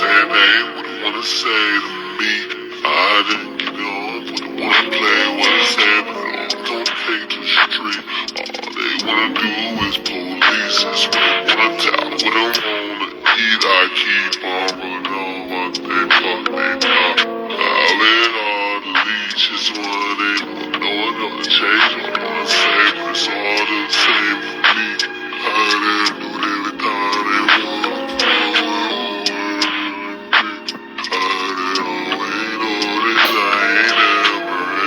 saying they wouldn't wanna say to me. I didn't get on, wouldn't wanna play what I say, but all don't take to the street. All they wanna do is police us. When wanna tell what I wanna eat, I keep on rolling on what they talk, they talk. I've been on the leashes one day, no one gonna change what I wanna say, but it's all the same for me. I didn't do it every time they wanna do it. I didn't always notice I ain't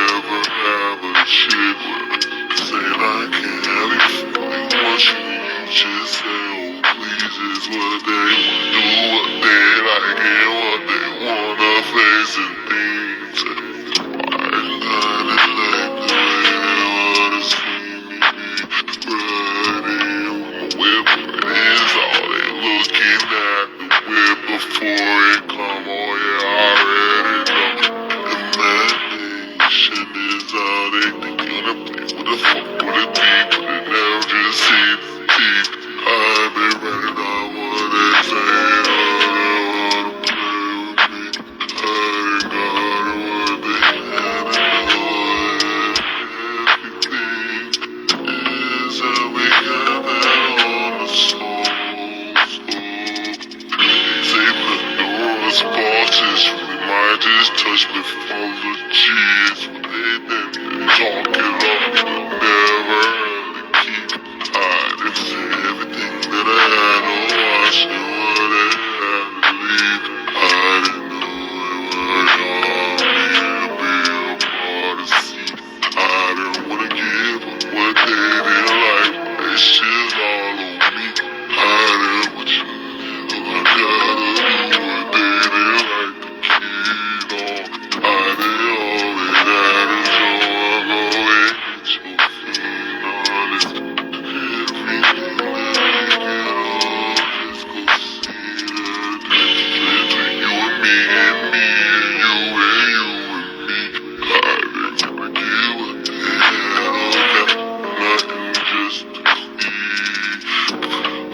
ever have a chick with saying I can't have you fully want you. You just say, oh please is what they wanna do, what they like and what they wanna face and things. I kinda like the way they wanna see me riding with my whip. It is all they looking at the whip before it come. Oh yeah, I already know. Imagination is all they think gonna play. What the fuck would it be? But it never just seems deep. I've been running on what they say. All they wanna play with me. I got what they had and know everything is how we got that on the soul. They put Pandora's boxes. We might just touch me full of cheese. What they think they talk it up, but never really keep. I didn't say everything that I had to watch and what they had to leave. I didn't know it was on me to be a part of see. I didn't wanna give up what they didn't like, but they shit all on me. I didn't want you to know I gotta do what they didn't like to keep on. I didn't always have to show I go and get your feet on it. Everything that we get on, just go see the difference between you and me and me and you and you and me. I didn't wanna give what they had on that, nothing just to leave.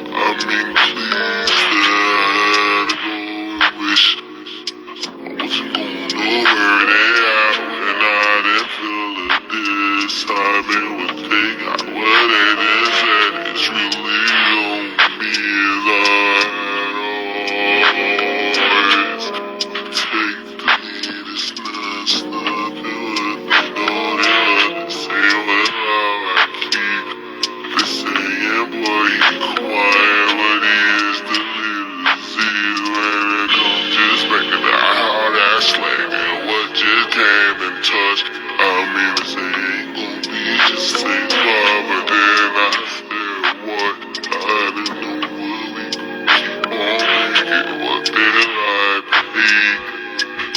I mean, please, that I had to go and wish I wasn't going nowhere they at when I didn't feel like this. I've been what they got, what they done said. It's really on me as I had always. Take the lead, it's not stopping what they know they what they say. Well, how I keep they saying, boy, you quiet, what is the little disease when it comes just breaking down how that slang and what just came and touched. I mean, they say it ain't gon' be just the same spot, but then I said, what? I didn't know what we keep on making, what they like to be.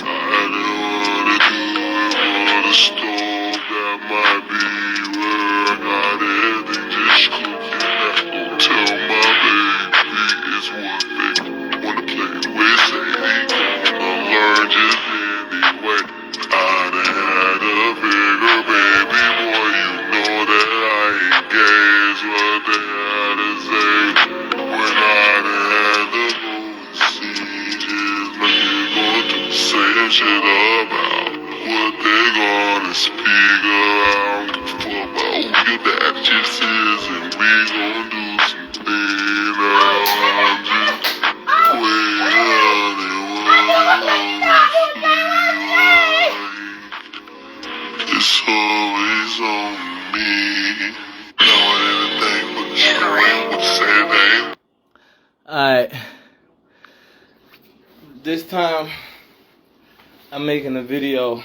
I didn't wanna do it for the stove, that might be where I got everything just cooking. That gon' tell my baby it's what they wanna play with. Say they gonna learn just anyway. I done had a bigger baby boy, you know that I ain't gay is what they had to say. When I done had to go and see just my kid going through saying shit about what they gonna speak around. Fuck about who your dad just is, and we gon' do something now. I'm just waiting, they wanna it's always on me. Knowing everything but you ain't what you say they. Alright. This time I'm making a video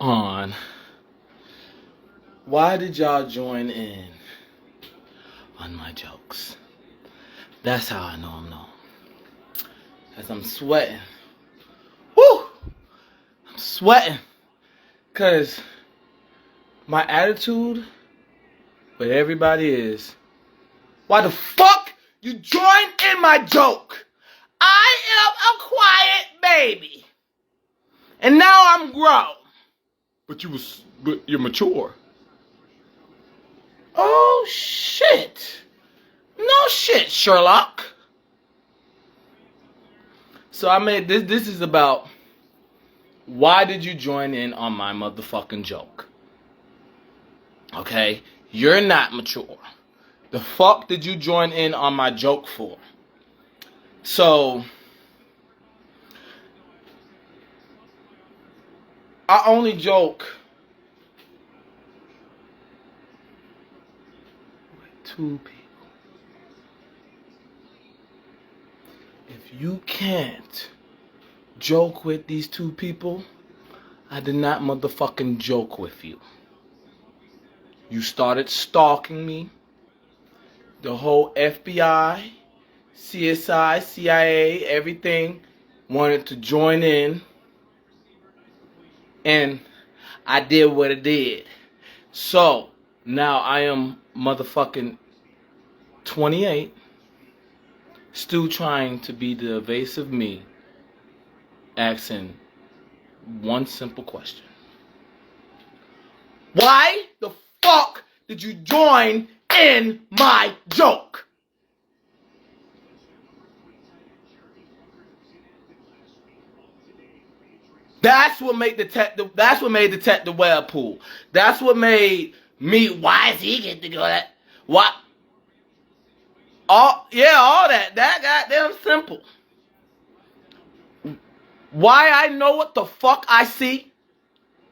on why did y'all join in on my jokes. That's how I know I'm known. As I'm sweating. Woo! I'm sweating. Cause my attitude with everybody is, why the fuck you joined in my joke? I am a quiet baby. And now I'm grown. But you're mature. Oh shit. No shit, Sherlock. So I made this. This is about why did you join in on my motherfucking joke? Okay? You're not mature. The fuck did you join in on my joke for? So, I only joke with two people. If you can't joke with these two people, I did not motherfucking joke with you. You started stalking me. The whole FBI, CSI, CIA, everything wanted to join in. And I did what I did. So, now I am motherfucking 28. Still trying to be the evasive me. Asking one simple question. Why the fuck did you join in my joke? That's what made that's what made the Webpoolz. That's what made me. Why is he get to go that? What? All that. That goddamn simple. Why I know what the fuck I see?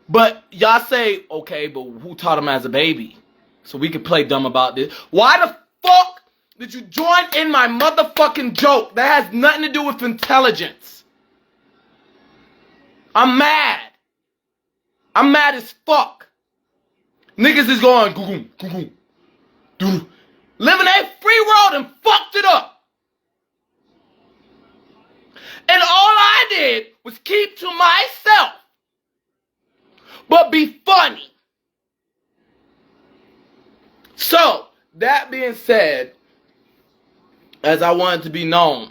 But y'all say, okay, but who taught him as a baby? So we can play dumb about this. Why the fuck did you join in my motherfucking joke? That has nothing to do with intelligence. I'm mad. I'm mad as fuck. Niggas is going, living a free world and fucked it up. And all I did was keep to myself. But be funny. So, that being said, as I wanted to be known,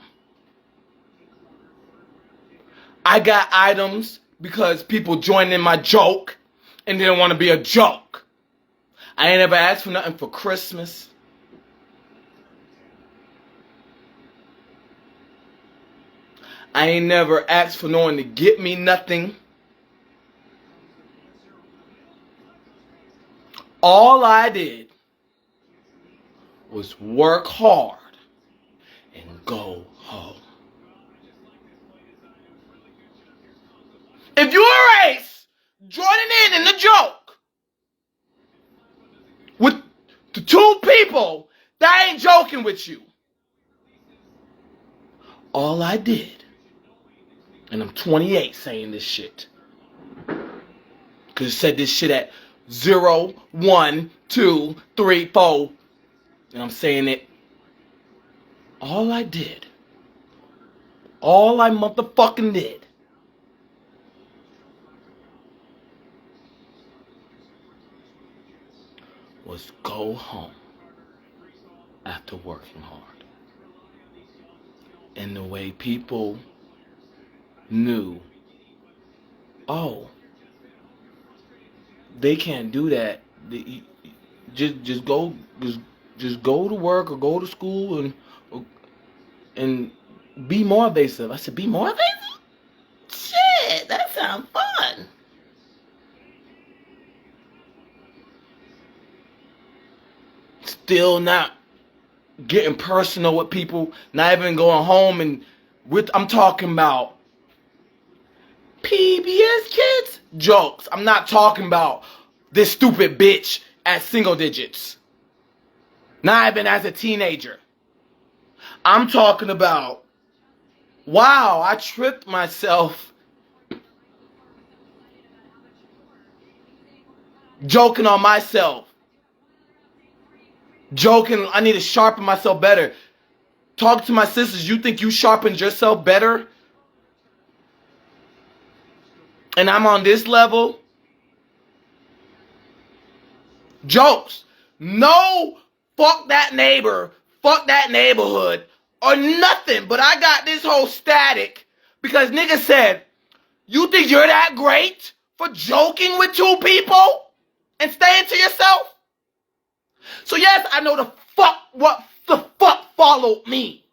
I got items because people joined in my joke and didn't want to be a joke. I ain't ever asked for nothing for Christmas. I ain't never asked for no one to get me nothing. All I did was work hard and go home. If you're a race joining in the joke with the two people that ain't joking with you, all I did, and I'm 28 saying this shit, because it said this shit at 0, 1, 2, 3, 4, and I'm saying it. All I motherfucking did was go home after working hard. And the way people knew, oh, they can't do that. Just go to work or go to school and be more evasive. I said, be more evasive? Shit, that sounds fun. Still not getting personal with people, not even going home and I'm talking about PBS kids jokes. I'm not talking about this stupid bitch at single digits. Not even as a teenager. I'm talking about, wow, I tripped myself joking on myself. Joking, I need to sharpen myself better. Talk to my sisters, you think you sharpened yourself better? And I'm on this level? Jokes. No, fuck that neighbor, fuck that neighborhood, or nothing. But I got this whole static because niggas said, you think you're that great for joking with two people and staying to yourself? So yes, I know what the fuck followed me.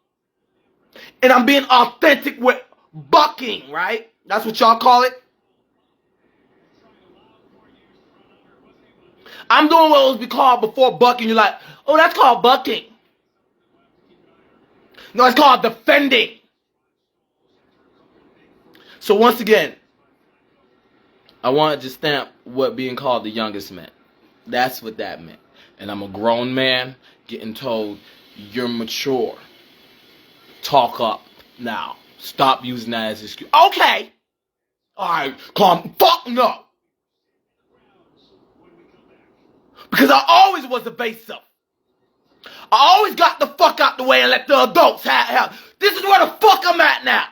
And I'm being authentic with bucking, right? That's what y'all call it. I'm doing what was be called before bucking. You're like, oh, that's called bucking. No, it's called defending. So once again, I wanted to stamp what being called the youngest meant. That's what that meant. And I'm a grown man getting told, you're mature. Talk up now. Stop using that as an excuse. Okay. Alright, calm. Fuck no. Because I always was evasive. I always got the fuck out the way and let the adults have. This is where the fuck I'm at now.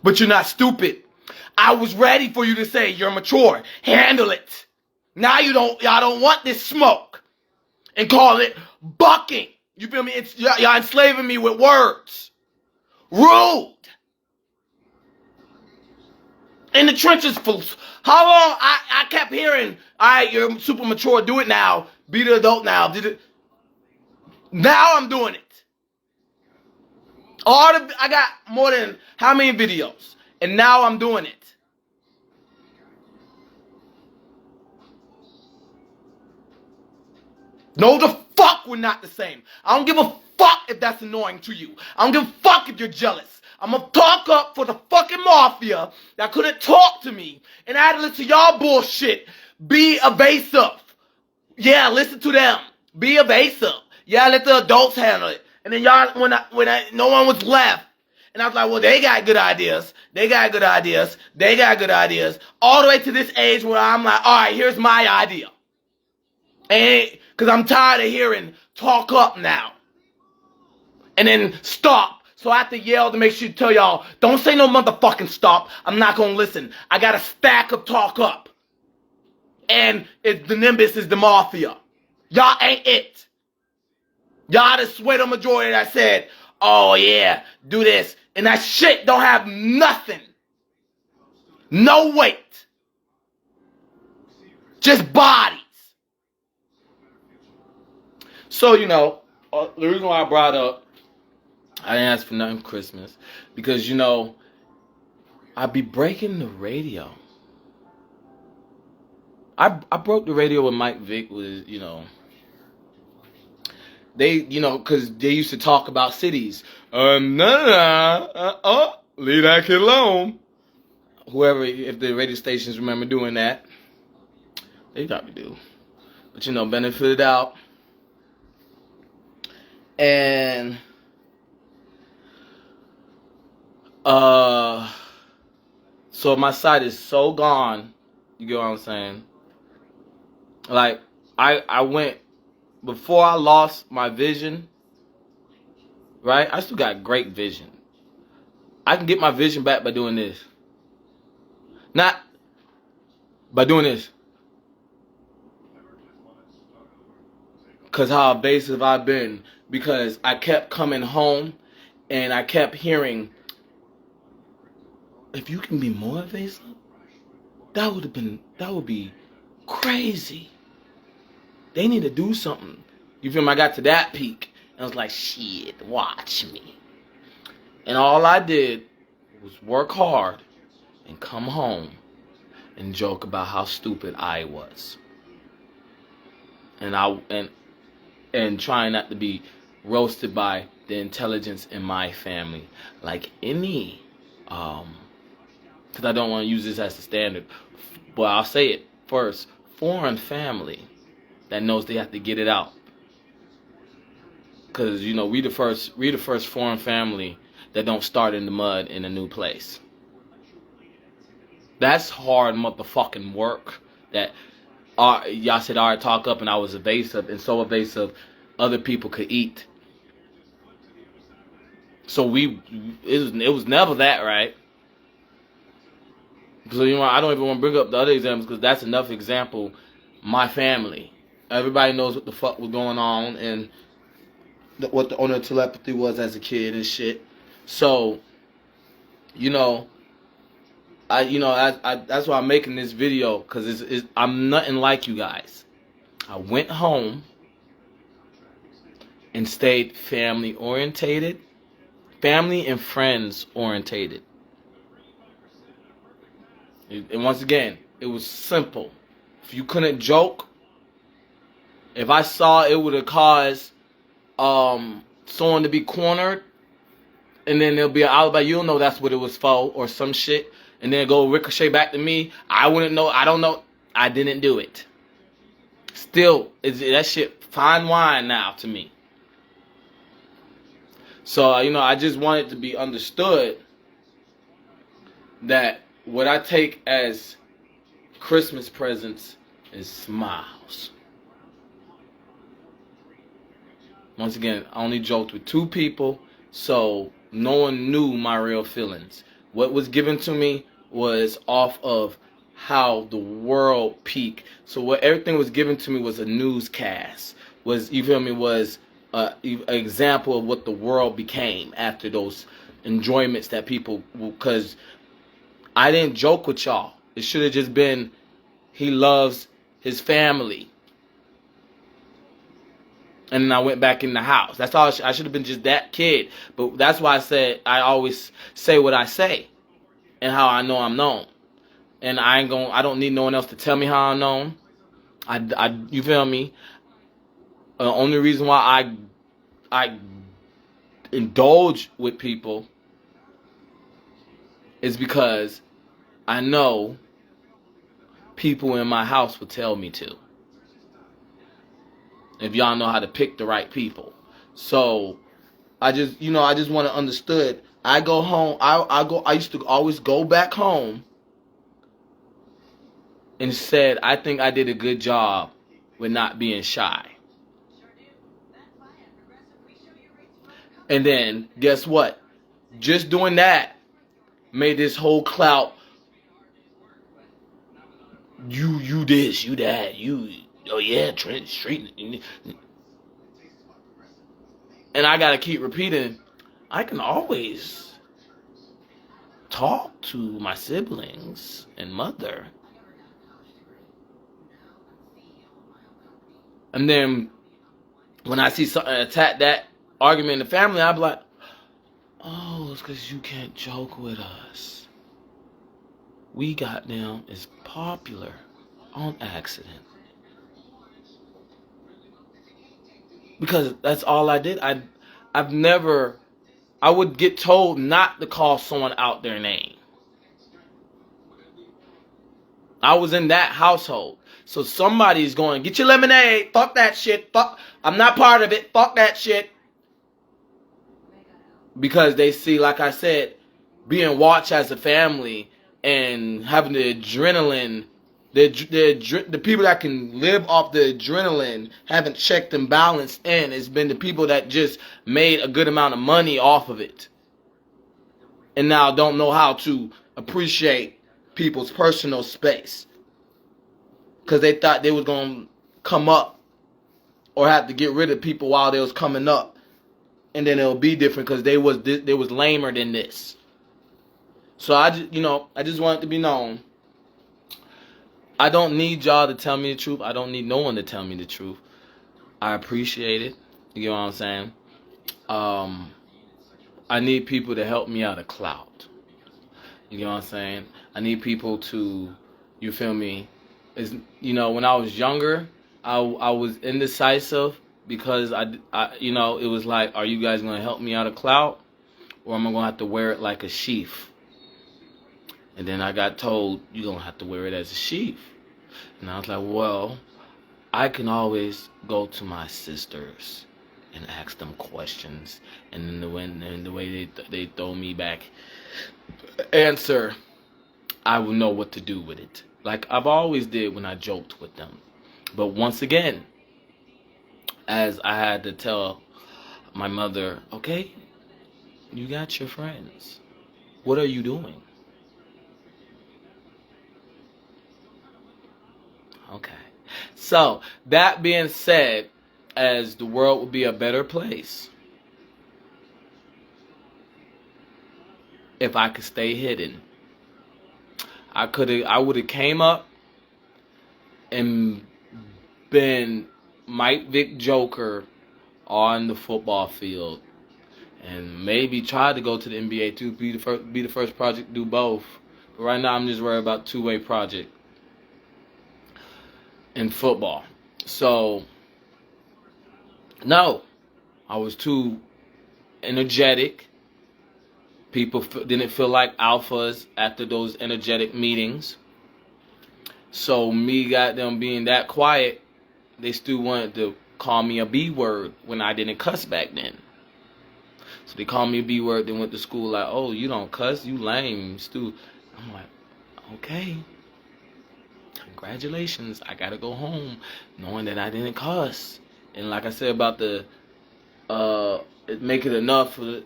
But you're not stupid. I was ready for you to say you're mature. Handle it. Now y'all don't want this smoke. And call it bucking. You feel me? Y'all enslaving me with words. Rude. In the trenches, fools. How long I kept hearing, all right, you're super mature, do it now. Be the adult now. Now I'm doing it. I got more than how many videos? And now I'm doing it. No, the fuck we're not the same. I don't give a fuck if that's annoying to you. I don't give a fuck if you're jealous. I'm gonna talk up for the fucking mafia that couldn't talk to me and I had to listen to y'all bullshit. Be evasive. Yeah, listen to them. Be evasive. Yeah, let the adults handle it. And then y'all, no one was left. And I was like, well, they got good ideas. They got good ideas. They got good ideas. All the way to this age where I'm like, all right, here's my idea. And because I'm tired of hearing talk up now. And then stop. So I have to yell to make sure to tell y'all, don't say no motherfucking stop. I'm not going to listen. I got a stack of talk up. And the Nimbus is the mafia. Y'all ain't it. Y'all the sweater majority that said, oh yeah, do this. And that shit don't have nothing. No weight. Just bodies. So, the reason why I brought up, I didn't ask for nothing for Christmas, because, I be breaking the radio. I broke the radio when Mike Vick was, they, because they used to talk about cities. Leave that kid alone. Whoever, if the radio stations remember doing that, they probably do. But, benefited out. And so my sight is so gone. You get what I'm saying? Like I went before I lost my vision, right? I still got great vision. I can get my vision back by doing this. Not by doing this. Because how evasive I've been. Because I kept coming home and I kept hearing, if you can be more evasive, that would be crazy. They need to do something. You feel me? I got to that peak. And I was like, shit, watch me. And all I did was work hard and come home and joke about how stupid I was. And trying not to be roasted by the intelligence in my family. Like any, because I don't want to use this as a standard, but I'll say it first, foreign family that knows they have to get it out. Because, we the first foreign family that don't start in the mud in a new place. That's hard motherfucking work that y'all said, all right, talk up, and I was evasive, and so evasive other people could eat. So it was never that, right? So, I don't even want to bring up the other examples because that's enough example. My family. Everybody knows what the fuck was going on and what the owner of telepathy was as a kid and shit. So, that's why I'm making this video, because I'm nothing like you guys. I went home and stayed family orientated family and friends orientated. And once again, it was simple. If you couldn't joke, if I saw it would have caused someone to be cornered, and then there'll be an alibi, you'll know that's what it was for, or some shit, and then it go ricochet back to me, I wouldn't know, I don't know, I didn't do it. Still, that shit fine wine now to me. So, I just want it to be understood that what I take as Christmas presents is smiles. Once again, I only joked with 2 people, so no one knew my real feelings. What was given to me was off of how the world peaked. So everything was given to me was a newscast. Was an example of what the world became after those enjoyments that people, because I didn't joke with y'all. It should have just been, he loves his family. And then I went back in the house. That's all. I should have been just that kid. But that's why I said I always say what I say and how I know I'm known. And I don't need no one else to tell me how I'm known. You feel me? The only reason why I indulge with people is because I know people in my house will tell me to. If y'all know how to pick the right people. So I just want to understood. I go home. I used to always go back home and said, I think I did a good job with not being shy. And then guess what? Just doing that made this whole clout. You this, you that, you. Oh yeah, Trent Street. And I gotta keep repeating, I can always talk to my siblings and mother. And then when I see something attack that argument in the family, I'll be like, oh, it's because you can't joke with us. We goddamn is popular on accident. Because that's all I did. I would get told not to call someone out their name. I was in that household. So somebody's going, get your lemonade. Fuck that shit. Fuck. I'm not part of it. Fuck that shit. Because they see, like I said, being watched as a family and having the adrenaline. The people that can live off the adrenaline haven't checked and balanced in. It's been the people that just made a good amount of money off of it. And now don't know how to appreciate people's personal space. Because they thought they was going to come up or have to get rid of people while they was coming up. And then it'll be different because they was lamer than this. So I just want it to be known. I don't need y'all to tell me the truth. I don't need no one to tell me the truth. I appreciate it. You know what I'm saying? I need people to help me out of clout. You know what I'm saying? I need people to, you feel me? When I was younger, I was indecisive because it was like, are you guys going to help me out of clout? Or am I going to have to wear it like a sheath? And then I got told, you're going to have to wear it as a sheath. And I was like, well, I can always go to my sisters and ask them questions. And then the way they throw me back answer, I will know what to do with it. Like I've always did when I joked with them. But once again, as I had to tell my mother, okay, you got your friends. What are you doing? Okay. So, that being said, as the world would be a better place if I could stay hidden. I would have came up and been Mike Vick Joker on the football field and maybe try to go to the NBA too. Be the first project to do both. But right now, I'm just worried about two-way project in football. So no, I was too energetic. People didn't feel like alphas after those energetic meetings. So me got them being that quiet, they still wanted to call me a B word when I didn't cuss back then. So they called me a B word, they went to school like, oh, you don't cuss, you lame, Stu. I'm like, okay. Congratulations, I gotta go home knowing that I didn't cuss. And like I said about the make it enough for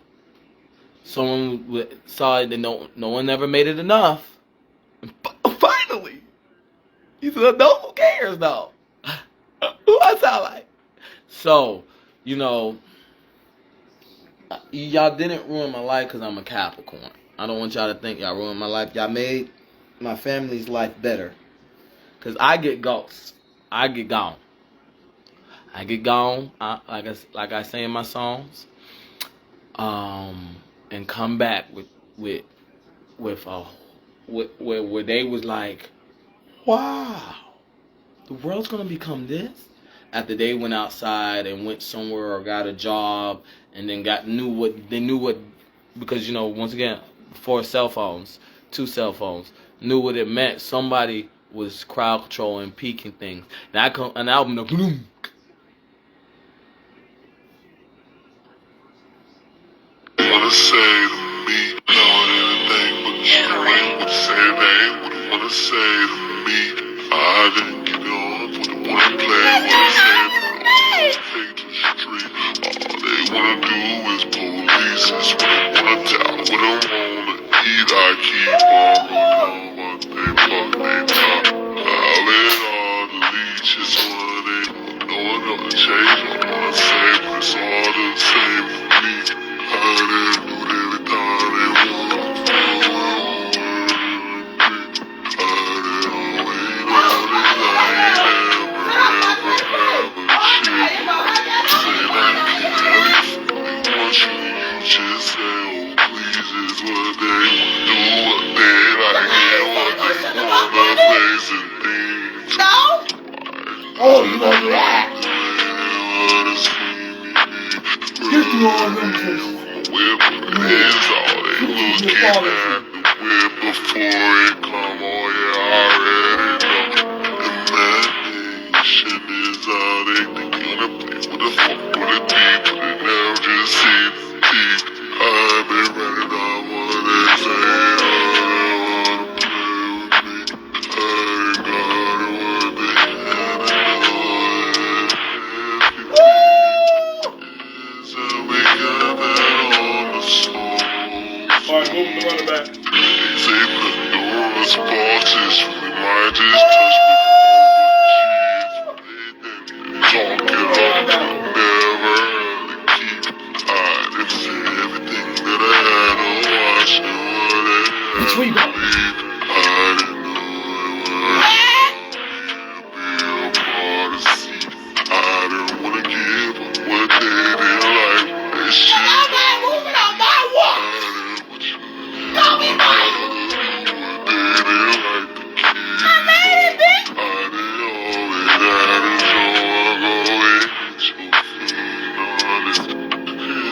someone saw it and no one ever made it enough. And finally, he said, no, who cares though? Who I sound like? So, you know, y'all didn't ruin my life because I'm a Capricorn. I don't want y'all to think y'all ruined my life. Y'all made my family's life better. Because I get ghosts. I get gone. I get gone, like I say in my songs, and come back where they was like, wow, the world's gonna become this. After they went outside and went somewhere or got a job and then knew what because you know once again before cell phones, 2 cell phones, knew what it meant. Somebody was crowd controlling, peaking things. And an album, boom. Wanna say to me, not anything but you ain't what say they would wanna say to me. I didn't get on, wouldn't wanna play, wanna say take to the street. All they wanna do is police, is what they wanna tell, what they wanna eat. I keep on but they talk. I've been all the leeches, what they want, no one gonna change, what I wanna say, but it's all the same for me. I didn't do it every time they want to do it. I didn't always know this I ain't ever shit. Say that they want you just say, oh please is what they do, what they like, and what they wanna face and things. Oh, you gonna do that? Whip is all they looking at the whip before it come, oh yeah, I already know. Imagination is all they think gonna play with the fuck with the deep, but they never just see the deep. I've been running on what they say, I don't wanna play with me. I got what they had to know. Everything is a we got that on the soul. Alright, move the running back. They say Pandora's box is really might just touch me for the cheese. They talk it up, never really keep. I didn't say everything that I had to watch, know what they had to believe. I didn't know it was be a part of see. I didn't wanna give up what they didn't like. This shit moving on my walk. I didn't want you to do what they didn't like to keep. I didn't always had to show I go and get your feet honest.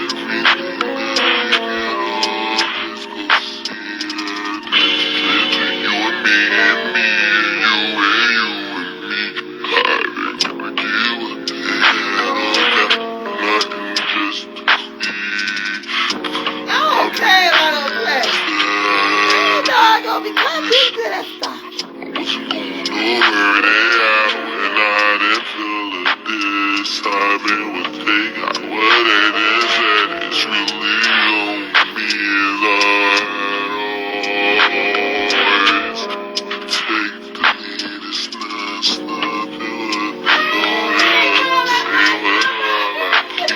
Everything that I get on is go see the difference between you and me and me and you and you and me. I didn't wanna give what they had on that. Nothing just to be. Okay, I don't play. You know I'm gonna be clapping to that stuff. I wasn't gonna know where they at when I didn't feel it this. I've been what they got, what they didn't say. It's really on me as I always take the lead. It's not stopping what they know. Say what I like keep.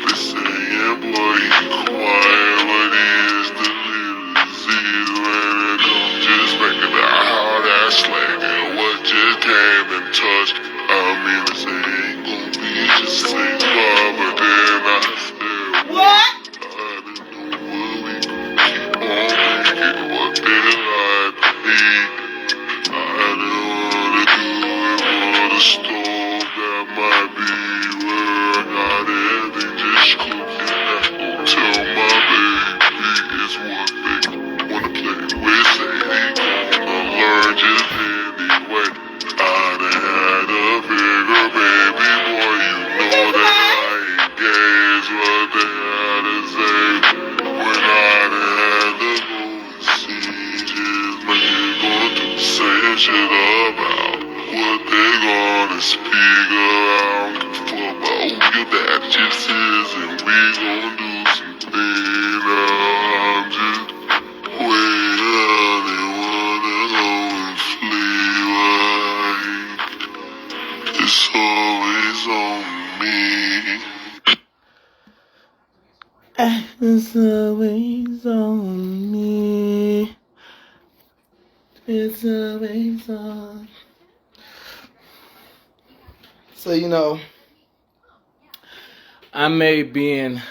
They saying boy he quiet, but he is the little disease when it comes just making out how that slang and what just came and touched. I mean to say ain't gonna be just say far, but then I It's always on me. It's always on. So, you know, I made being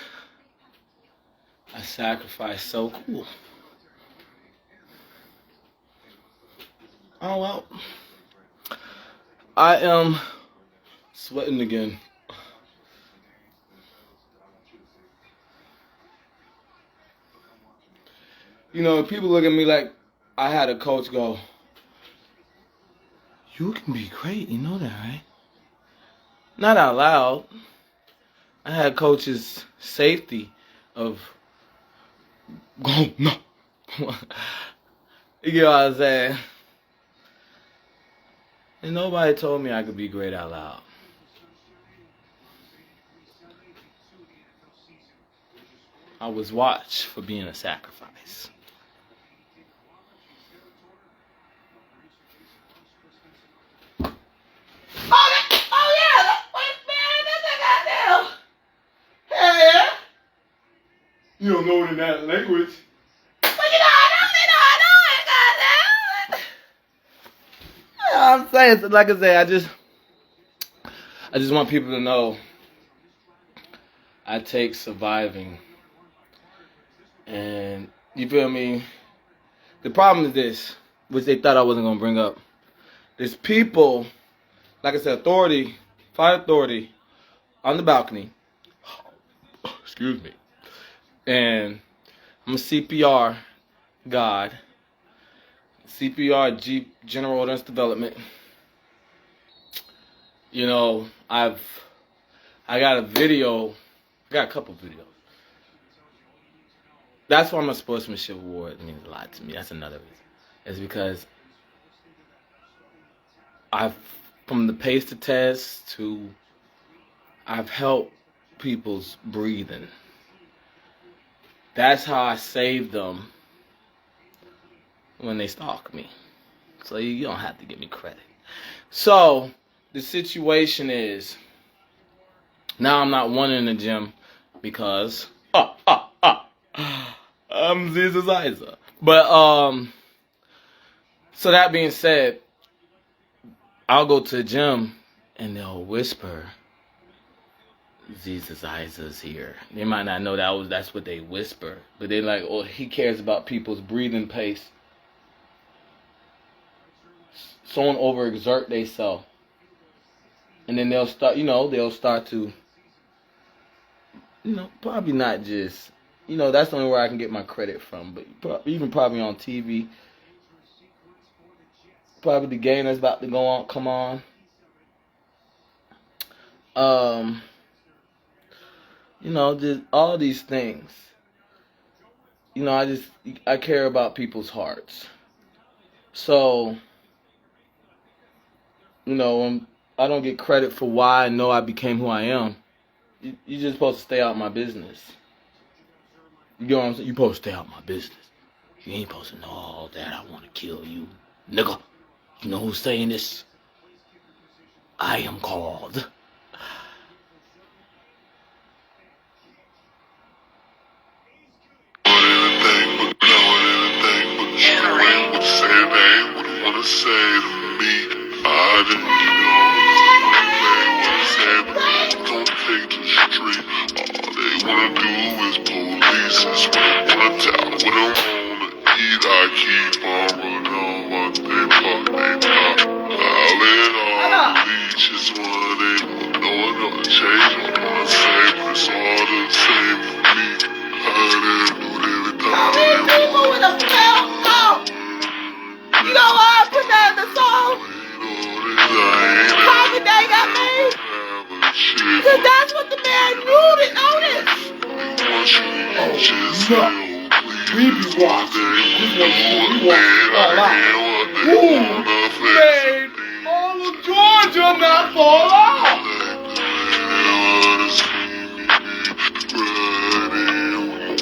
a sacrifice so cool. Oh, well. I am sweating again. You know, people look at me like I had a coach go, "You can be great, you know that, right?" Not out loud. I had coaches' safety of going, no. You get what I'm saying? And nobody told me I could be great out loud. I was watched for being a sacrifice. Oh yeah, man, that's a goddamn. Hell yeah. You don't know it in that language. But you know it, goddamn. You know what I'm saying? So like I say, I just want people to know I take surviving. And you feel me? The problem is this, which they thought I wasn't gonna bring up. There's people, like I said, authority, fire authority, on the balcony. Excuse me. And I'm a CPR God. CPR Jeep General Ordnance Development. You know, I got a video. I got a couple videos. That's why my sportsmanship award means a lot to me. That's another reason. It's because from the pace to test to I've helped people's breathing. That's how I save them when they stalk me. So you don't have to give me credit. So the situation is, now I'm not one in the gym because I'm Jesus Isa. But so that being said, I'll go to the gym and they'll whisper, Jesus Isa's here. They might not know that's what they whisper, but they're like, oh, he cares about people's breathing pace. Someone overexert themselves. And then they'll start to, probably not just, that's the only where I can get my credit from, but even probably on TV. Probably the game that's about to come on. Just all these things. I care about people's hearts. So, I don't get credit for why I know I became who I am. You're just supposed to stay out of my business. You know what I'm saying? You're supposed to stay out of my business. You ain't supposed to know all that. I want to kill you. Nigga, you know who's saying this? I am called. That's what the man knew noticed. We be watching. We watching all out. Ooh, made all of Georgia not fall out.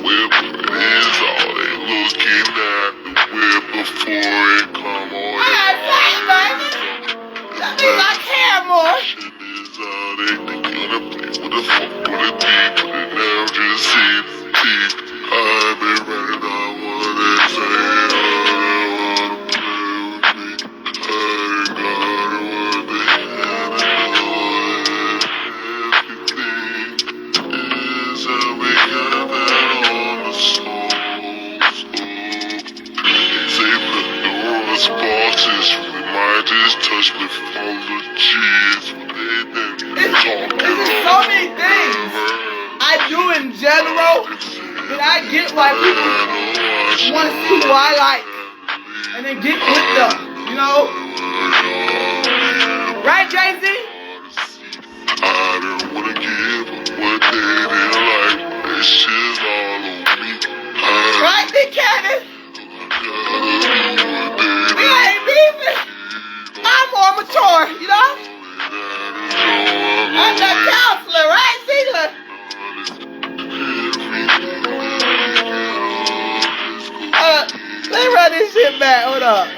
What the fuck would it be? But it never just seemed There's just so many things I do in general that I get why people want to see who I like and then get with them, you know? Right, Jay-Z? I don't wanna give them what they didn't like. This shit's all on me. Right, Big Cannon? We ain't beefing. I'm more mature, you know? I'm the counselor, right, Ziegler? Let's run this shit back. Hold up.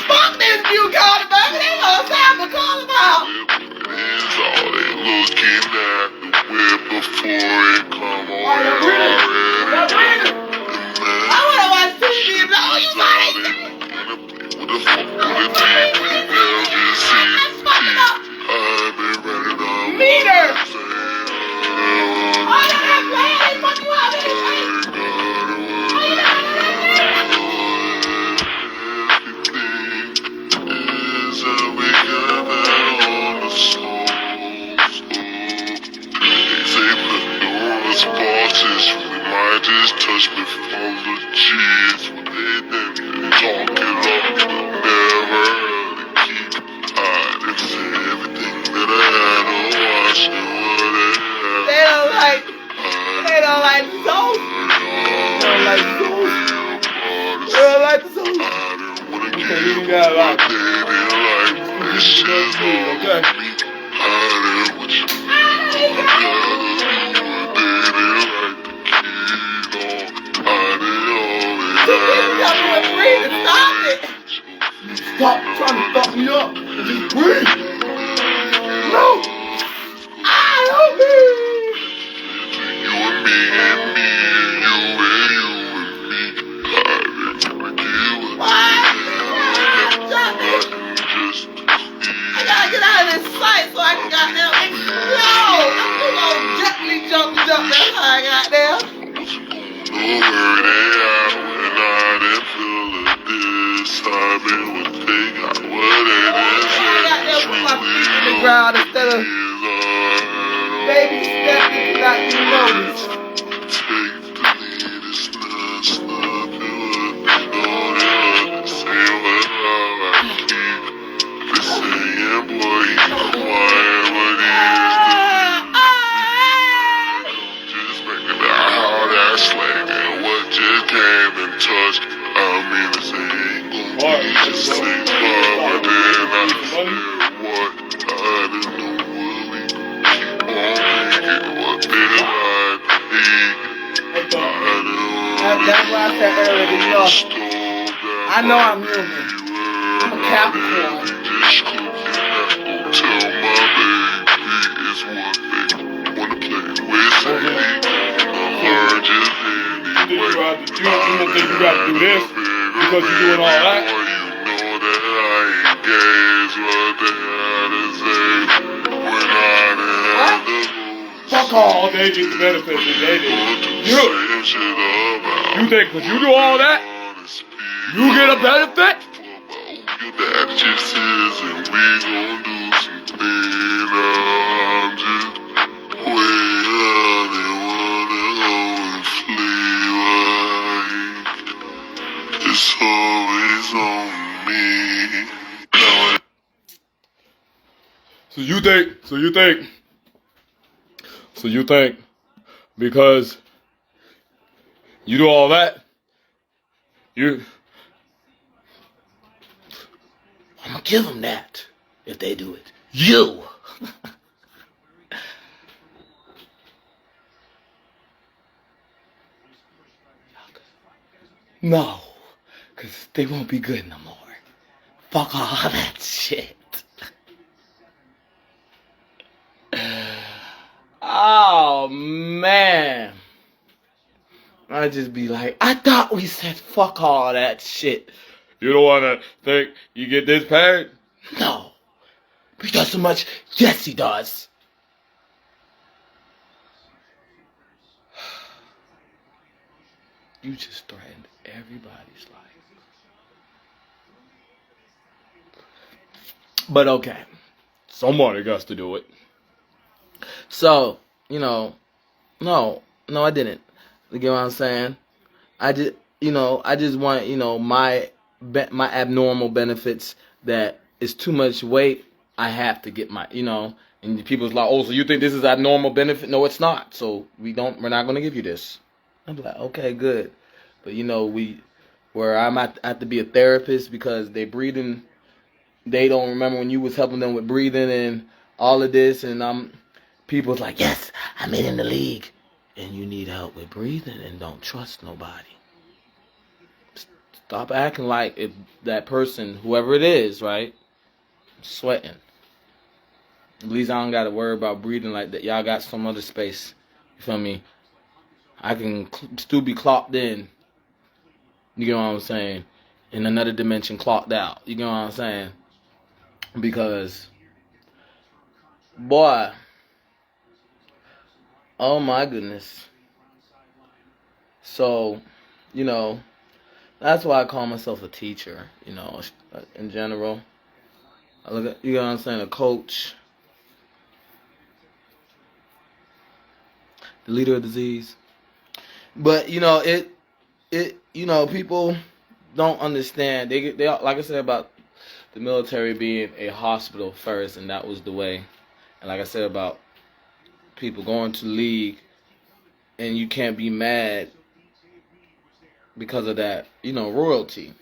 Fuck this view call about. They gonna time to call him out. I wanna watch TV. Oh, you got it. Meter. Oh, you're not playing. Fuck you out. Just touch me for the cheese. They talk it up, never keep hiding. Everything that I had to watch and what I had. They don't like soul. They don't like soul. They don't like the soul. I didn't wanna give them what they didn't like. This shit's all on me. I didn't want you. Stop trying to fuck me up and just breathe. No. I don't breathe. You and me and me and you and you and me. I didn't wanna give up. I gotta get out of this fight so I can goddamn explode. I'm gonna gently jump that high goddamn. Ground instead of baby stepping like you notice. That's why I said earlier, you know, I know I'm human. I'm a Capricorn. You don't think you gotta do this because you're doing all that? What? Fuck all, they get the benefits and they did. You think because you do all that, you get a benefit? That just is, and we gon' do something. I'm just waiting, they wanna go and flee. It's always on me. So So you think because you do all that, I'm gonna give them that if they do it. You. No, because they won't be good no more. Fuck all that shit. Oh, man. I just be like, I thought we said fuck all that shit. You don't want to think you get this paid? No. He does so much. Yes, he does. You just threatened everybody's life. But okay. Somebody got to do it. So, no, I didn't. You get what I'm saying? I just want, my abnormal benefits that is too much weight. I have to get my, and people's like, oh, so you think this is abnormal benefit? No, it's not. So we're not going to give you this. I'm like, okay, good. But where I'm at, I have to be a therapist because they don't remember when you was helping them with breathing and all of this, and people's like, yes, I made in the league, and you need help with breathing and don't trust nobody. Stop acting like if that person, whoever it is, right, sweating. At least I don't got to worry about breathing like that. Y'all got some other space. You feel me? I can still be clocked in. You get what I'm saying? In another dimension, clocked out. You get what I'm saying? Because, boy, oh my goodness. So, that's why I call myself a teacher, in general. I look at, you know what I'm saying, a coach. The leader of the disease. But, people don't understand. They like I said about the military being a hospital first, and that was the way. And like I said about people going to the league, and you can't be mad because of that, royalty.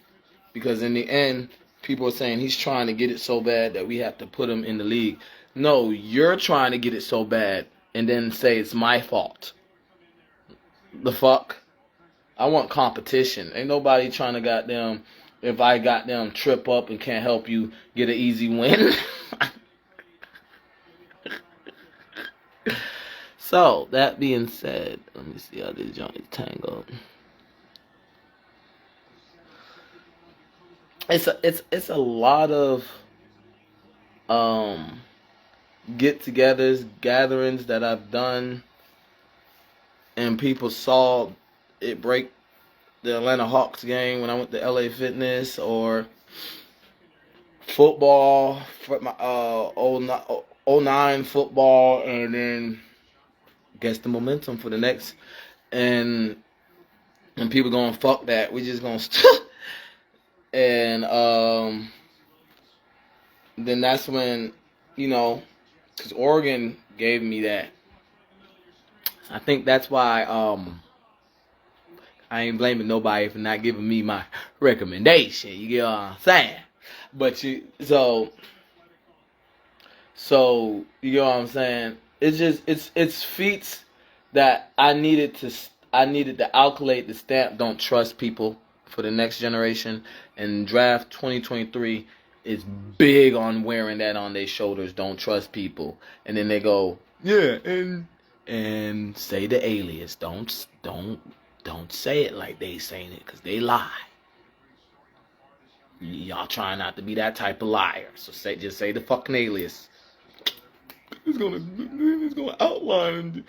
Because in the end, people are saying he's trying to get it so bad that we have to put him in the league. No, you're trying to get it so bad and then say it's my fault. The fuck? I want competition. Ain't nobody trying to goddamn, if I goddamn trip up and can't help you get an easy win. So, that being said, let me see how this joint is tangled. It's a lot of get-togethers, gatherings that I've done, and people saw it break the Atlanta Hawks game when I went to LA Fitness, or football for my 09 football, and then gets the momentum for the next, and people going fuck that, we just gonna and then that's when, because Oregon gave me that. I think that's why I ain't blaming nobody for not giving me my recommendation. You get what I'm saying? But so you get what I'm saying? It's just it's feats that I needed to calculate the stamp. Don't trust people for the next generation, and draft 2023 is big on wearing that on their shoulders. Don't trust people, and then they go, yeah, and say the alias. Don't say it like they saying it, because they lie. Y'all trying not to be that type of liar. So just say the fucking alias. It's gonna outline.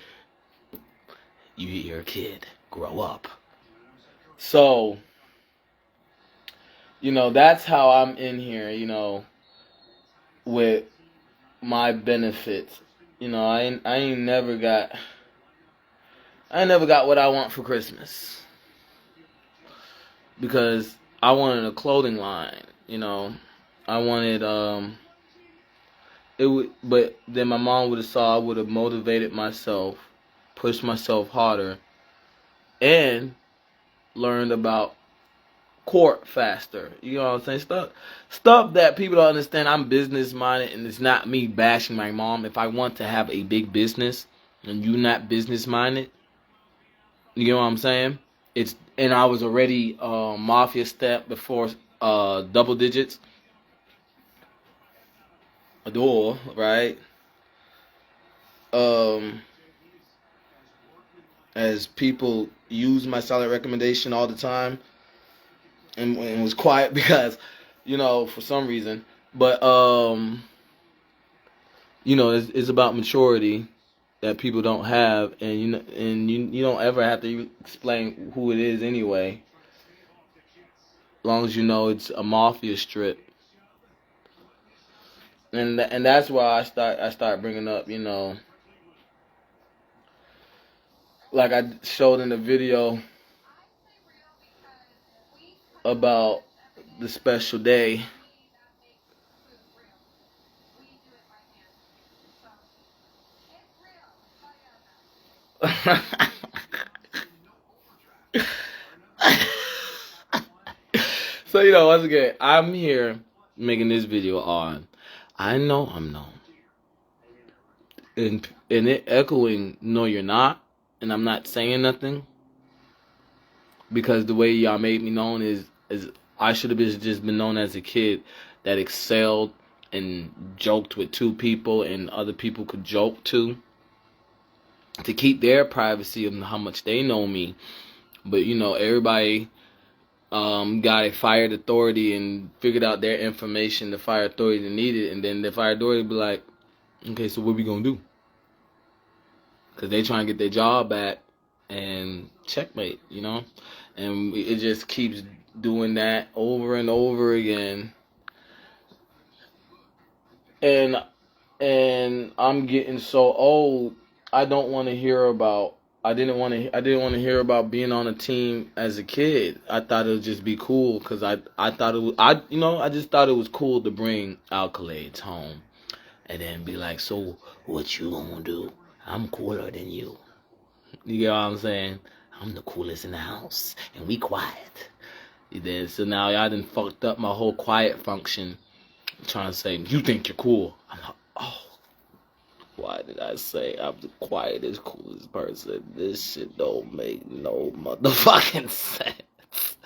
You're a kid. Grow up. So, that's how I'm in here, with my benefits. I ain't never got what I want for Christmas. Because I wanted a clothing line, I wanted it would, but then my mom would have saw I would have motivated myself, pushed myself harder, and learned about court faster. You know what I'm saying? Stuff that people don't understand. I'm business minded, and it's not me bashing my mom. If I want to have a big business and you not business minded, you know what I'm saying? And I was already mafia step before double digits. A door, right? Um, as people use my solid recommendation all the time, and was quiet because, for some reason. But it's about maturity that people don't have, and you don't ever have to explain who it is anyway. As long as you know it's a mafia strip, and that's why I start bringing up, like I showed in the video about the special day. So, once again, I'm here making this video on I know I'm known. And it echoing, no, you're not. And I'm not saying nothing. Because the way y'all made me known is I should have just been known as a kid that excelled and joked with two people and other people could joke to keep their privacy of how much they know me. But everybody got a fired authority and figured out their information the fire authority needed, and then the fire authority be like, okay, so what we gonna do? Because they trying to get their job back and checkmate, and it just keeps doing that over and over again. And I'm getting so old. I didn't want to hear about being on a team as a kid. I thought it would just be cool because I thought it was, I just thought it was cool to bring accolades home and then be like, so what you gonna do? I'm cooler than you. You get what I'm saying? I'm the coolest in the house and we quiet. You did. So now y'all done fucked up my whole quiet function, trying to say you think you're cool. I'm like, oh. Why did I say I'm the quietest, coolest person? This shit don't make no motherfucking sense.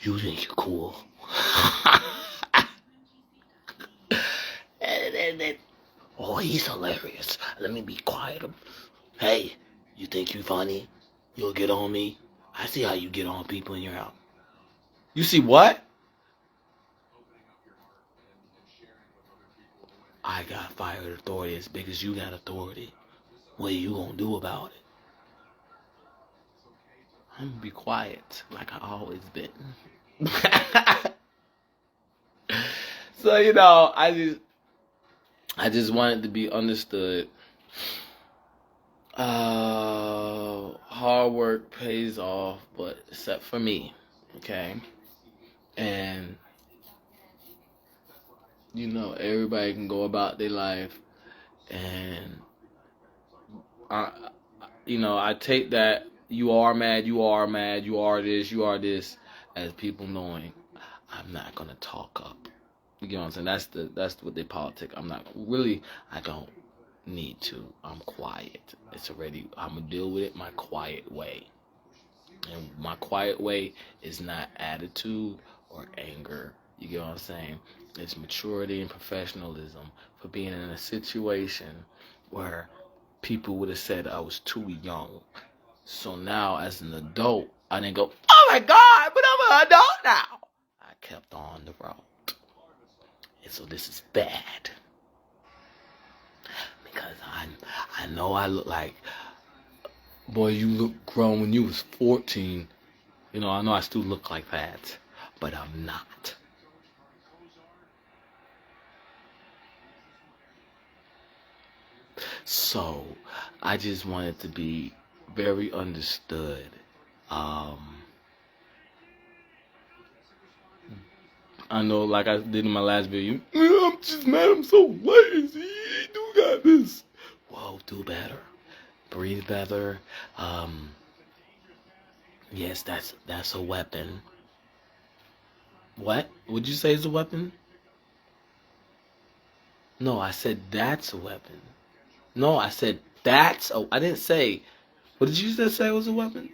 You think you're cool? Oh, he's hilarious. Let me be quiet. Hey, you think you funny? You'll get on me? I see how you get on people in your house. You see what? I got fired authority as big as you got authority. What are you gonna do about it? I'm gonna be quiet like I always been. So, I just wanted to be understood. Hard work pays off, but except for me, okay? And everybody can go about their life, and I take that you are mad, you are this, as people knowing I'm not gonna talk up. You know what I'm saying? That's what they politic. I don't need to. I'm quiet. I'm gonna deal with it my quiet way. And my quiet way is not attitude or anger. You get what I'm saying? It's maturity and professionalism for being in a situation where people would have said I was too young. So now, as an adult, I didn't go, oh my God, but I'm an adult now. I kept on the road. And so this is bad. Because I know I look like, boy, you look grown when you was 14. I know I still look like that, but I'm not. So, I just wanted to be very understood. I know, like I did in my last video. I'm just mad. I'm so lazy. Do got this. Whoa, do better. Breathe better. Yes, that's a weapon. What? Would you say is a weapon? No, I said that's a weapon. No, I said that's a. I didn't say. What did you just say was a weapon?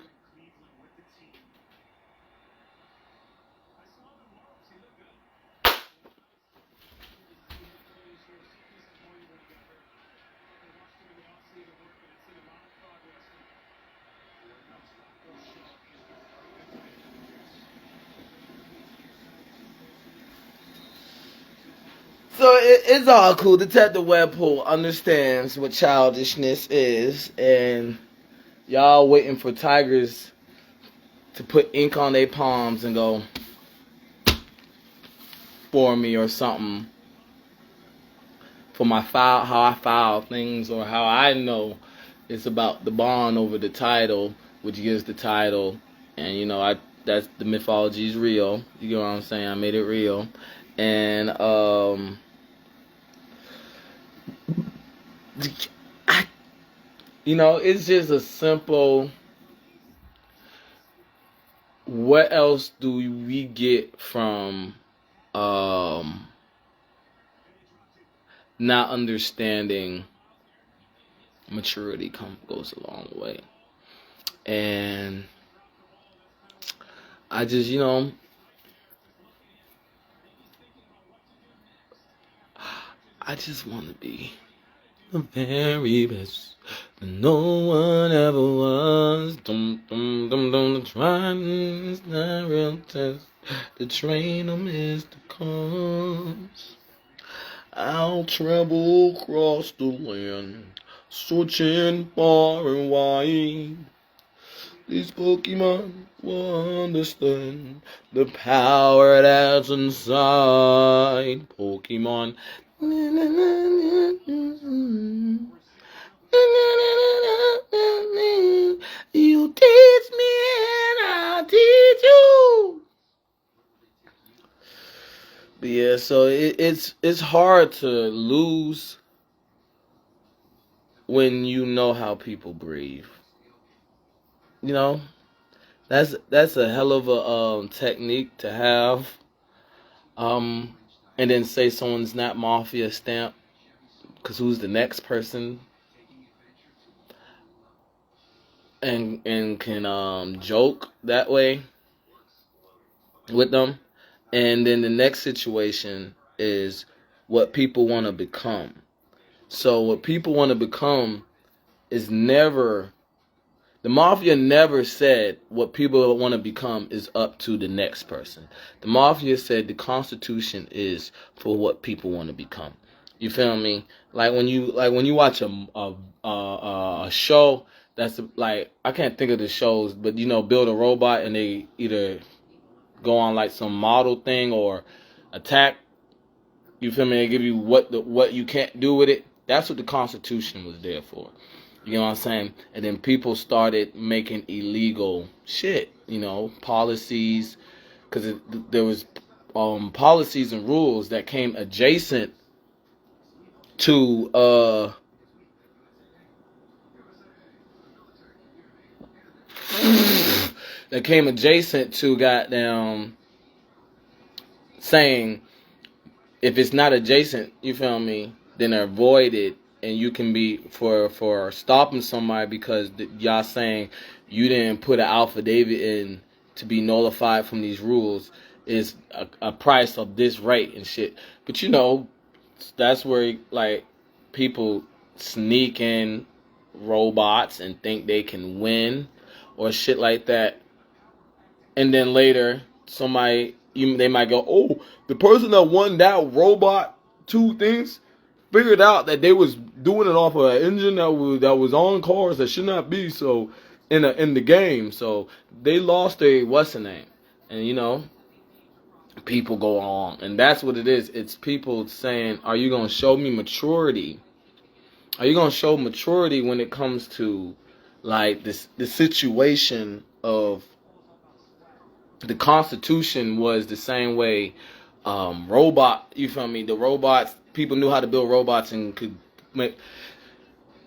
So it's all cool. Detective Webpoolz understands what childishness is, and y'all waiting for tigers to put ink on their palms and go for me or something for my file, how I file things, or how I know it's about the bond over the title, which gives the title, and that's the mythology is real. You get what I'm saying? I made it real, and it's just a simple. What else do we get from not understanding maturity goes a long way. And I just, I just want to be the very best that no one ever was. Dum dum dum dum. The trying is not real test. The train of Mr. Cars. I'll travel across the land, searching far and wide. These Pokemon will understand the power that's inside. Pokemon. You teach me and I'll teach you. But yeah, so it's hard to lose when you know how people breathe. That's a hell of a technique to have. And then say someone's not mafia stamp, because who's the next person? And can joke that way with them. And then the next situation is what people want to become. So what people want to become is never, the mafia never said what people want to become is up to the next person. The mafia said the Constitution is for what people want to become. You feel me? Like when you watch a show that's like, I can't think of the shows, but build a robot and they either go on like some model thing or attack. You feel me? They give you what you can't do with it. That's what the Constitution was there for. You know what I'm saying? And then people started making illegal shit. Policies, because there was policies and rules that came adjacent to goddamn saying, if it's not adjacent, you feel me, then they're voided, and you can be for stopping somebody because y'all saying you didn't put an affidavit in to be nullified from these rules is a price of this rate and shit. But that's where like people sneak in robots and think they can win or shit like that, and then later they might go, oh, the person that won that robot 2 things figured out that they was doing it off of an engine that was on cars that should not be so in the game, so they lost their what's the name, and people go on, and that's what it is. It's people saying, are you gonna show me maturity? Are you gonna show maturity when it comes to like the situation of the Constitution was the same way robot. You feel me? The robots. People knew how to build robots and could make.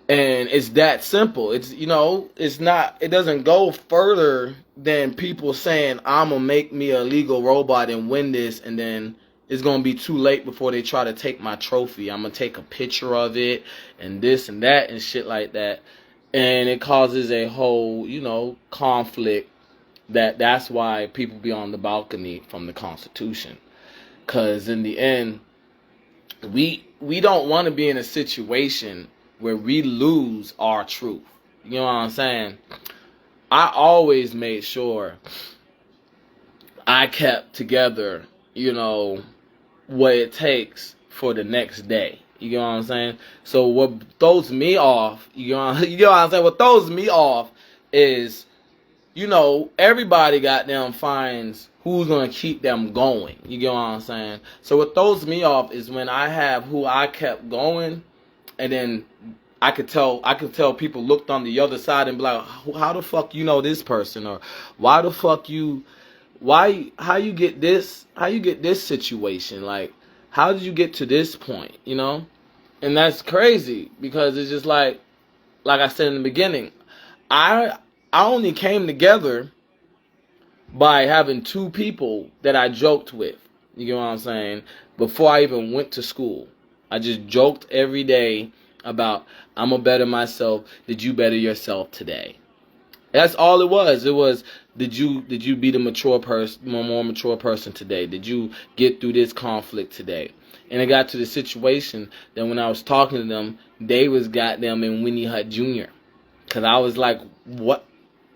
And it's that simple. It's, you know, it's not, it doesn't go further than people saying, I'm going to make me a legal robot and win this, and then it's going to be too late before they try to take my trophy. I'm going to take a picture of it and this and that and shit like that. And it causes a whole, you know, conflict that's why people be on the balcony from the Constitution. Because in the end, we don't want to be in a situation where we lose our truth. You know what I'm saying? I always made sure I kept together, you know, what it takes for the next day. You know what I'm saying? So what throws me off, you know what I'm saying? What throws me off is, you know, everybody goddamn finds who's going to keep them going. You get what I'm saying? So what throws me off is when I have who I kept going, and then I could tell people looked on the other side and be like, how the fuck you know this person? Or how you get this situation? Like, how did you get to this point? You know? And that's crazy, because it's just like I said in the beginning, I only came together by having two people that I joked with. You get what I'm saying? Before I even went to school, I just joked every day about, I'm gonna better myself. Did you better yourself today? That's all it was. It was, did you be the more mature person today? Did you get through this conflict today? And it got to the situation that when I was talking to them, they was goddamn in Winnie Hut Jr. Because I was like, what?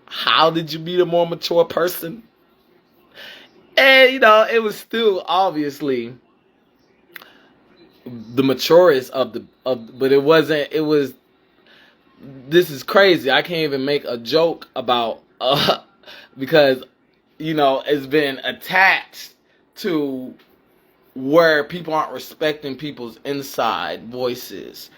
How did you be the more mature person? And, you know, it was still obviously the maturest but it wasn't, it was, this is crazy. I can't even make a joke about, because, you know, it's been attached to where people aren't respecting people's inside voices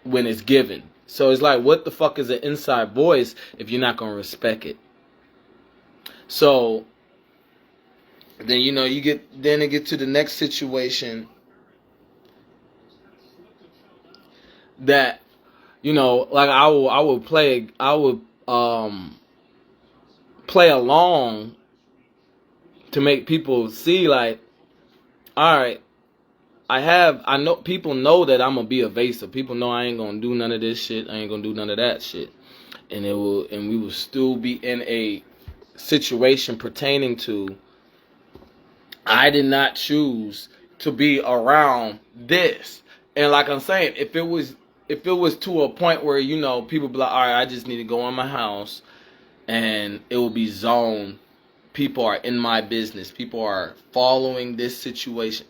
when it's given. So it's like, what the fuck is an inside voice if you're not gonna respect it? So then, you know, it get to the next situation that, you know, like I would play along to make people see, like, all right, I know people know that I'm gonna be evasive. People know I ain't gonna do none of this shit. I ain't gonna do none of that shit. And we will still be in a situation pertaining to, I did not choose to be around this. And like I'm saying, if it was to a point where, you know, people be like, all right, I just need to go in my house, and it will be zoned, people are in my business, people are following this situation.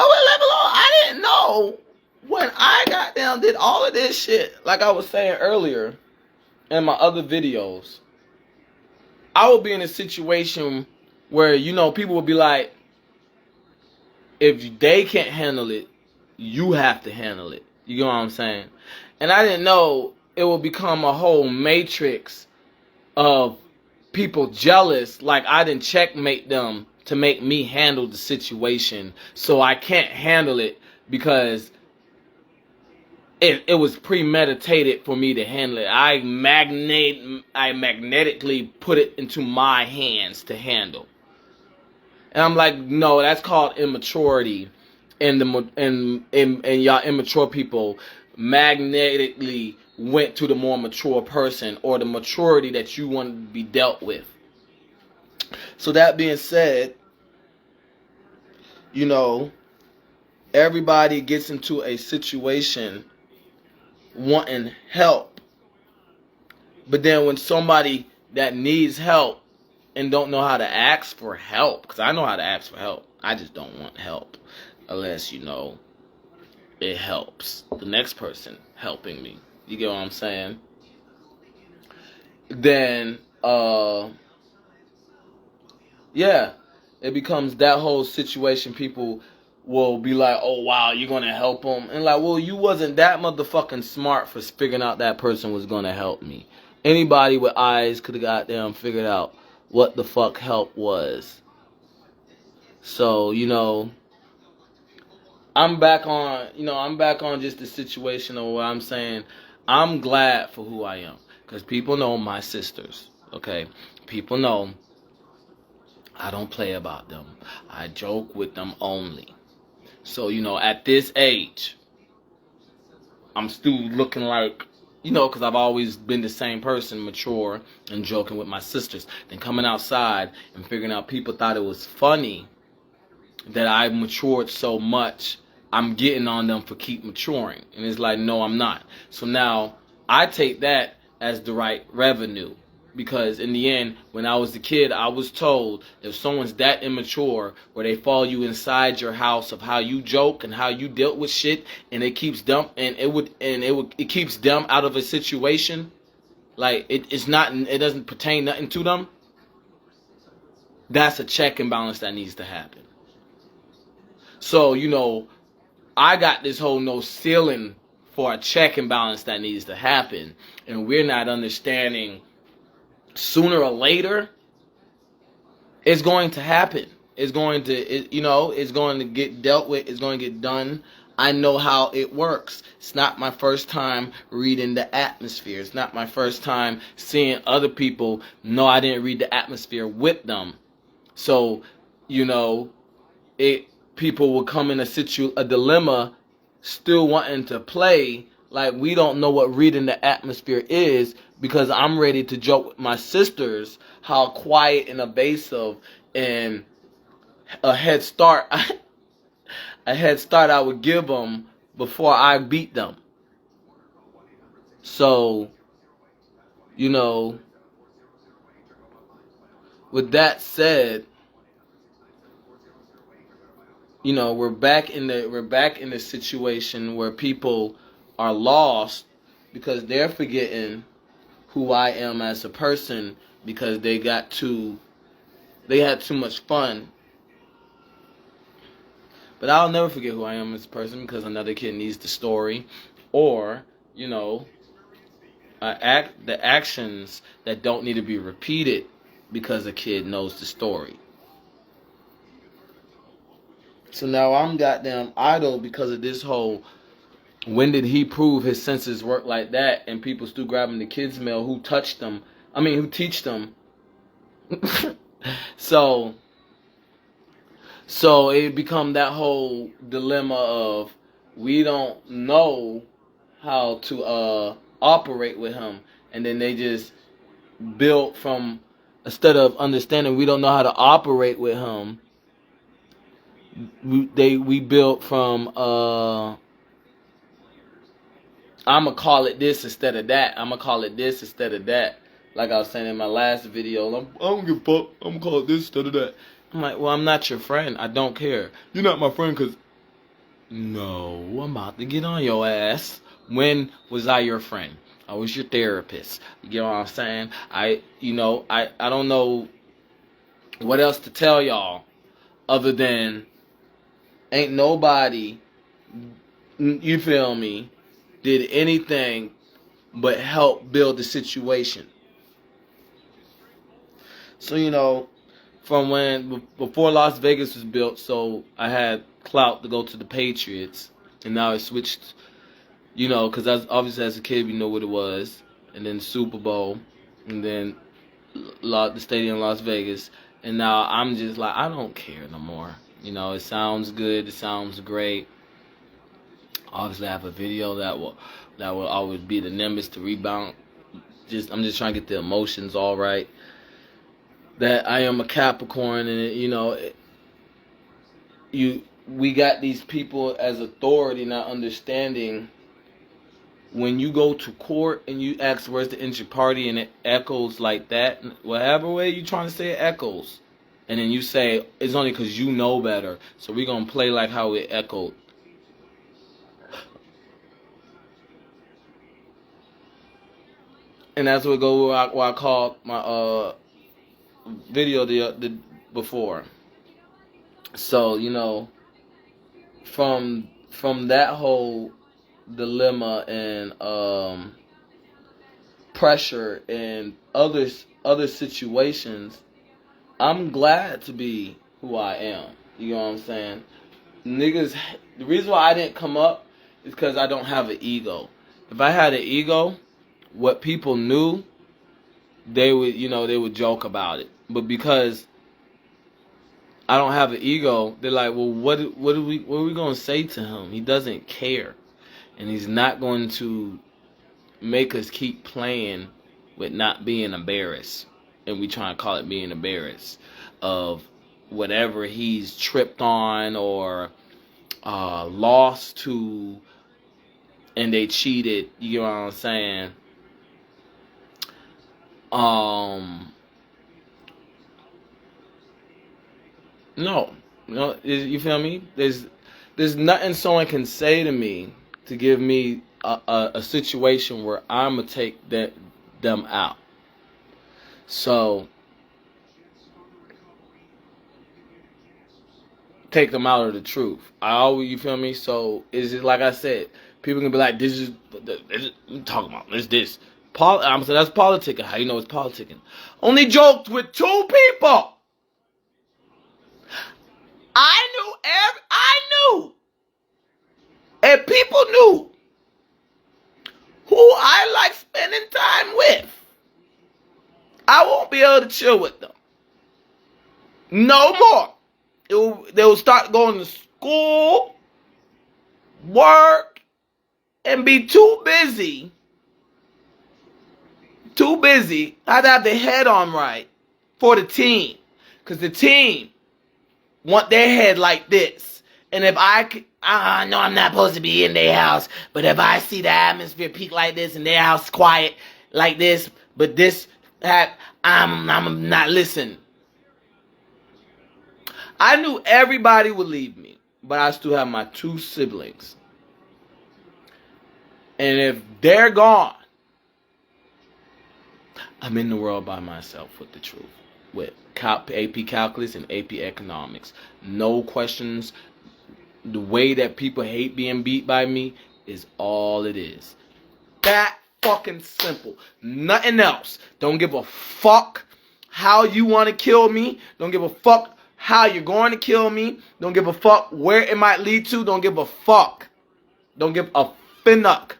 Oh, well, level on. I didn't know when I got down, did all of this shit, like I was saying earlier in my other videos, I would be in a situation where, you know, people would be like, if they can't handle it, you have to handle it. You know what I'm saying? And I didn't know it would become a whole matrix of people jealous, like I didn't checkmate them to make me handle the situation, so I can't handle it because it was premeditated for me to handle it. I magnetically put it into my hands to handle. And I'm like, no, that's called immaturity. And y'all immature people magnetically went to the more mature person, or the maturity that you want to be dealt with. So that being said, you know, everybody gets into a situation wanting help. But then when somebody that needs help and don't know how to ask for help, because I know how to ask for help, I just don't want help unless, you know, it helps the next person helping me. You get what I'm saying? Then, yeah, it becomes that whole situation. People will be like, oh, wow, you're going to help them. And like, well, you wasn't that motherfucking smart for figuring out that person was going to help me. Anybody with eyes could have goddamn figured out what the fuck help was. So, you know, I'm back on just the situation of where I'm saying I'm glad for who I am. Because people know my sisters, okay? People know I don't play about them. I joke with them only. So, you know, at this age, I'm still looking like, you know, because I've always been the same person, mature and joking with my sisters. Then coming outside and figuring out people thought it was funny that I matured so much, I'm getting on them for keep maturing. And it's like, no, I'm not. So now I take that as the right revenue. Because in the end, when I was a kid, I was told if someone's that immature, where they follow you inside your house of how you joke and how you dealt with shit, and it keeps them it keeps them out of a situation, like it doesn't pertain nothing to them. That's a check and balance that needs to happen. So, you know, I got this whole no ceiling for a check and balance that needs to happen, and we're not understanding sooner or later it's going to happen. It's going to, it's going to get dealt with. It's going to get done. I know how it works. It's not my first time reading the atmosphere. It's not my first time seeing other people. No, I didn't read the atmosphere with them. So, you know, people will come in a dilemma, still wanting to play like we don't know what reading the atmosphere is, because I'm ready to joke with my sisters how quiet and evasive and a head start I would give them before I beat them. So, you know, with that said, you know, we're back in the situation where people are lost because they're forgetting who I am as a person because they had too much fun. But I'll never forget who I am as a person because another kid needs the story, or, you know, the actions that don't need to be repeated because a kid knows the story. So now I'm goddamn idle because of this whole, when did he prove his senses work like that, and people still grabbing the kids' mail, who teach them. So it become that whole dilemma of we don't know how to operate with him, and then they just built from, instead of understanding we don't know how to operate with him, we built from I'ma call it this instead of that. I'ma call it this instead of that. Like I was saying in my last video, I don't give a fuck. I'm gonna call it this instead of that. I'm like, well, I'm not your friend. I don't care. You're not my friend because, no, I'm about to get on your ass. When was I your friend? I was your therapist. You know what I'm saying? I don't know what else to tell y'all other than ain't nobody, you feel me, did anything but help build the situation. So, you know, from before Las Vegas was built, so I had clout to go to the Patriots, and now it switched, you know, because obviously as a kid we know what it was, and then Super Bowl, and then the stadium in Las Vegas, and now I'm just like, I don't care no more. You know, it sounds good, it sounds great. Obviously I have a video that will always be the nimbus to rebound. I'm just trying to get the emotions all right. That I am a Capricorn, and you know, we got these people as authority not understanding. When you go to court and you ask where's the injured party and it echoes like that, whatever way you trying to say it echoes, and then you say it's only because you know better, so we're gonna play like how it echoed. And that's what I called my video the before. So, you know, from that whole dilemma and pressure and other situations, I'm glad to be who I am. You know what I'm saying? Niggas, the reason why I didn't come up is because I don't have an ego. If I had an ego, what people knew, they would, they would joke about it. But because I don't have an ego, they're like, well, what are we gonna say to him? He doesn't care, and he's not going to make us keep playing with not being embarrassed, and we try and call it being embarrassed of whatever he's tripped on or lost to, and they cheated. You know what I'm saying? No, you feel me? There's nothing someone can say to me to give me a situation where I'm gonna take them out. So take them out of the truth. You feel me? So is it like I said? People can be like, this is I'm talking about this. I'm saying that's politicking. How you know it's politicking? Only joked with 2 people. I knew, and people knew who I like spending time with. I won't be able to chill with them no more. They will start going to school, work, and be too busy. I'd have their head on right for the team, because the team want their head like this. And if I know I'm not supposed to be in their house, but if I see the atmosphere peak like this and their house quiet like this, but I'm not listening. I knew everybody would leave me, but I still have my 2 siblings. And if they're gone, I'm in the world by myself with the truth. With AP Calculus and AP Economics. No questions. The way that people hate being beat by me is all it is. That fucking simple. Nothing else. Don't give a fuck how you want to kill me. Don't give a fuck how you're going to kill me. Don't give a fuck where it might lead to. Don't give a fuck. Don't give a finnuck.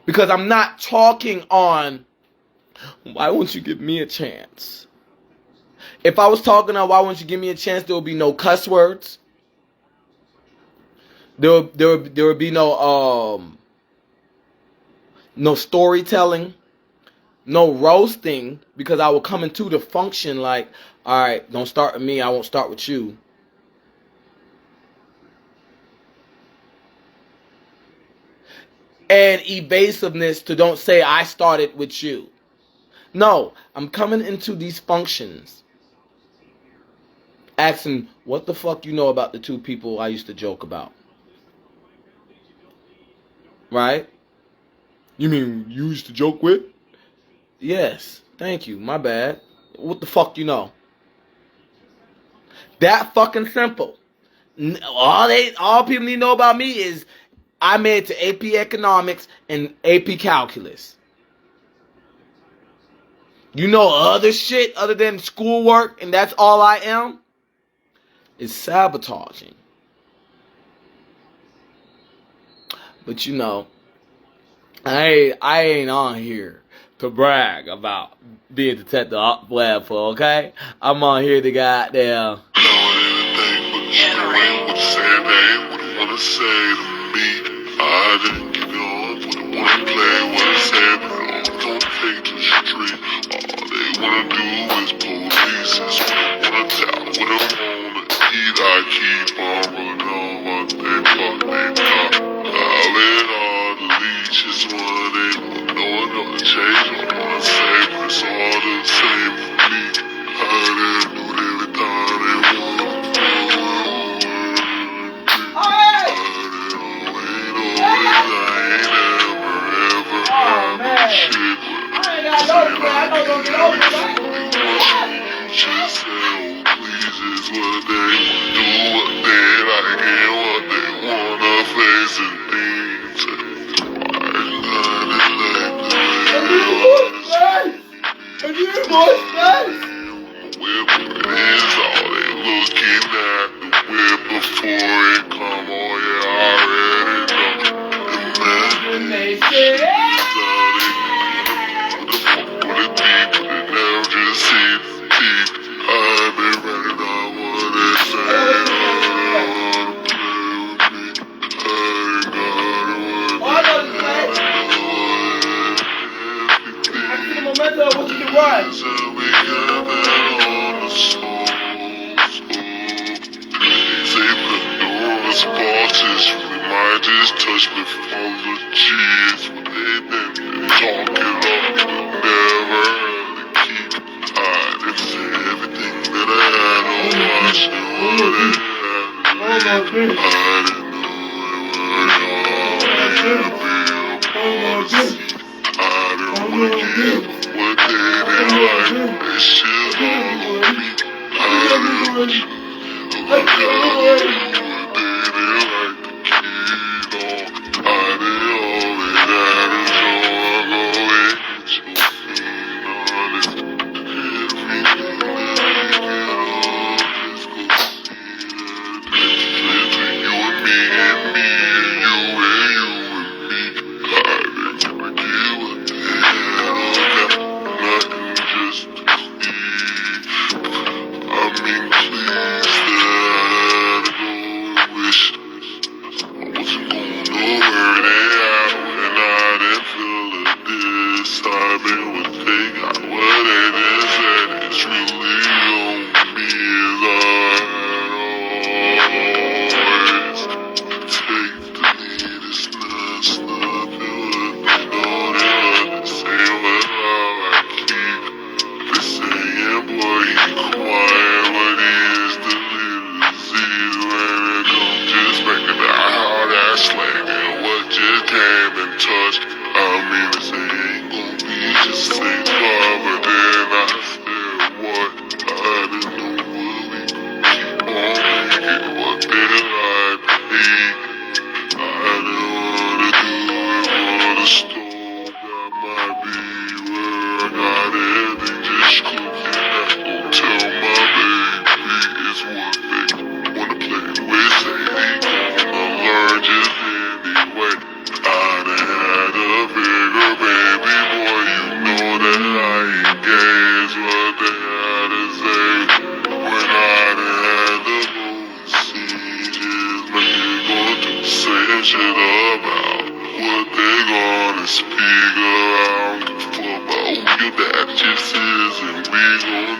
Because I'm not talking on, why won't you give me a chance? If I was talking on why won't you give me a chance, there would be no cuss words. There would be no storytelling, no roasting, because I will come into the function like, all right, don't start with me, I won't start with you. And evasiveness to don't say I started with you. No, I'm coming into these functions asking, what the fuck you know about the 2 people I used to joke about? Right? You mean you used to joke with? Yes, thank you, my bad. What the fuck you know? That fucking simple. All people need to know about me is I made it to AP Economics and AP Calculus. You know other shit other than schoolwork and that's all I am? It's sabotaging. But I ain't on here to brag about being Detective Webpoolz, okay? I'm on here to goddamn. I didn't give you all, wouldn't wanna play what I said, but don't take to the street. All they wanna do is police, wanna tell what I wanna eat. I keep on rolling on what they fuck. Piling all the leeches, what they know I'm gonna change what I wanna say, but it's all the same for me. I didn't do it every time they want. Just say, oh, please, is what they do, what they like. artists really might just touch me for legit. What they think they talk it up, but never really keep. I didn't say everything that I had on watch and what they had to leave. I didn't know it would all be a policy. I didn't wanna give what they didn't like. This shit's all on me. I didn't want you. I gotta do what they didn't like to keep on. I did all that is all. I go ahead and get your feet on this. Everything that we get on, just go see the difference between you and me and me and you and you and me. I didn't wanna give what they had on. Got nothing just to leave. I mean, please, that I go and wish I wasn't going nowhere they out when I didn't feel a diss. I mean, what they got, what they didn't say, it's really on me as I always take the lead. It's not stopping what they know they love to say, what I keep. They saying, boy, he quiet, but he is the little disease when it comes just breaking down how that slang and what just came and touched. I mean, they say ain't gon' be just same far, but then I said, what? I didn't know what we gon' keep on making, what they like to eat. I didn't wanna do it for the stove, that might be where I got everything just cooking. Don't tell my baby it's what they wanna play with. Say they gonna learn just anyway. I done had a bigger baby boy, you know that I ain't gay is what they had to say. When I done had the whole sieges, my kid gon' do saying shit about what they gonna speak around. Fuck about who your dad just is, and we gon'